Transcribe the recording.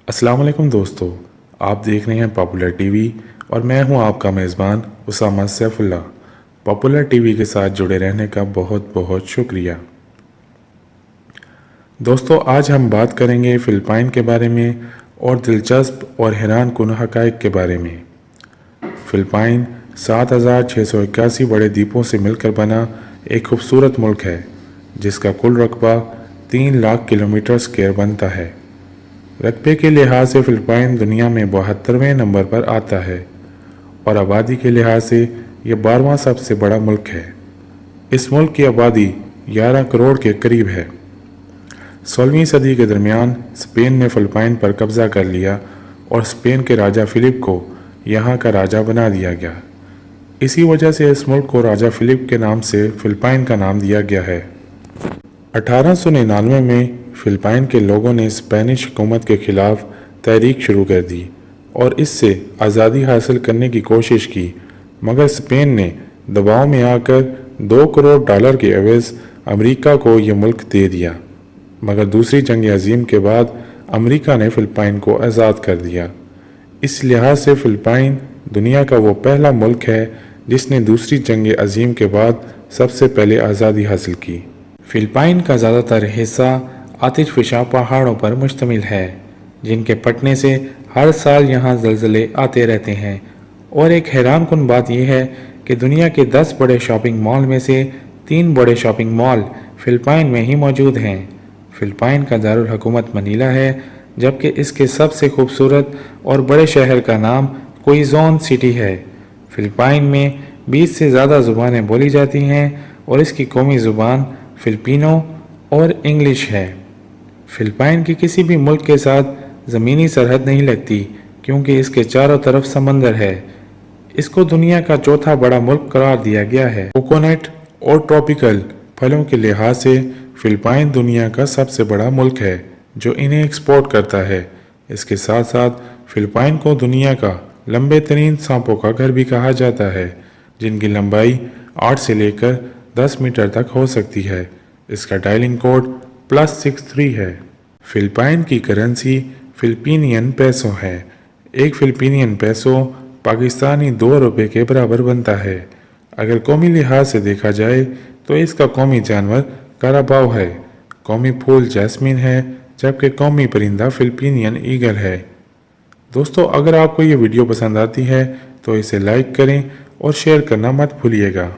अस्सलाम वालेकुम दोस्तों, आप देख रहे हैं पॉपुलर टीवी और मैं हूं आपका मेज़बान उसामा सैफुल्लाह। पॉपुलर टीवी के साथ जुड़े रहने का बहुत बहुत शुक्रिया। दोस्तों, आज हम बात करेंगे फ़िलिपाइन के बारे में और दिलचस्प और हैरान कुन हक़ाइक़ के बारे में। फ़िलिपाइन 7,681 बड़े द्वीपों से मिलकर बना एक खूबसूरत मुल्क है जिसका कुल रकबा 3 लाख किलोमीटर स्क्वायर बनता है। रकबे के लिहाज से फ़िलिपाइन दुनिया में 72वें नंबर पर आता है और आबादी के लिहाज से ये 12वां सबसे बड़ा मुल्क है। इस मुल्क की आबादी 11 करोड़ के करीब है। 16वीं सदी के दरमियान स्पेन ने फ़िलिपाइन पर कब्ज़ा कर लिया और स्पेन के राजा फिलिप को यहाँ का राजा बना दिया गया। इसी वजह से इस मुल्क को राजा फिलिप के नाम से फ़िलिपाइन का नाम दिया गया है। 1899 में फ़िलिपाइन के लोगों ने स्पेनिश हुकूमत के ख़िलाफ़ तहरीक शुरू कर दी और इससे आज़ादी हासिल करने की कोशिश की, मगर स्पेन ने दबाव में आकर $2 करोड़ के एवज़ अमेरिका को ये मुल्क दे दिया। मगर दूसरी जंग अज़ीम के बाद अमेरिका ने फ़िलिपाइन को आज़ाद कर दिया। इस लिहाज से फ़िलिपाइन दुनिया का वो पहला मुल्क है जिसने दूसरी जंग अज़ीम के बाद सबसे पहले आज़ादी हासिल की। फ़िलिपाइन का ज़्यादातर हिस्सा आतिशफ़शा पहाड़ों पर मुश्तमिल है जिनके फटने से हर साल यहाँ ज़लज़ले आते रहते हैं। और एक हैरान कुन बात यह है कि दुनिया के 10 बड़े शॉपिंग मॉल में से 3 बड़े शॉपिंग मॉल फ़िलिपाइन में ही मौजूद हैं। फ़िलिपाइन का दारुल हुकूमत मनीला है, जबकि इसके सबसे खूबसूरत और बड़े शहर का नाम क्विज़ोन सिटी है। फ़िलिपाइन में 20 से ज़्यादा ज़ुबानें बोली जाती हैं और इसकी कौमी ज़ुबान फ़िलिपिनो और इंग्लिश है। फ़िलिपाइन की किसी भी मुल्क के साथ ज़मीनी सरहद नहीं लगती क्योंकि इसके चारों तरफ समंदर है। इसको दुनिया का चौथा बड़ा मुल्क करार दिया गया है। कोकोनट और ट्रॉपिकल फलों के लिहाज से फ़िलिपाइन दुनिया का सबसे बड़ा मुल्क है जो इन्हें एक्सपोर्ट करता है। इसके साथ साथ फ़िलिपाइन को दुनिया का लंबे तरीन सांपों का घर भी कहा जाता है, जिनकी लंबाई 8 से लेकर 10 मीटर तक हो सकती है। इसका डायलिंग कोड +63 है। फ़िलिपाइन की करेंसी फ़िलिपीनियन पैसो है। एक फ़िलिपीनियन पैसो पाकिस्तानी 2 रुपये के बराबर बनता है। अगर कौमी लिहाज से देखा जाए तो इसका कौमी जानवर काराबाओ है, कौमी फूल जैस्मिन है, जबकि कौमी परिंदा फ़िलिपीनियन ईगल है। दोस्तों, अगर आपको ये वीडियो पसंद आती है तो इसे लाइक करें और शेयर करना मत भूलिएगा।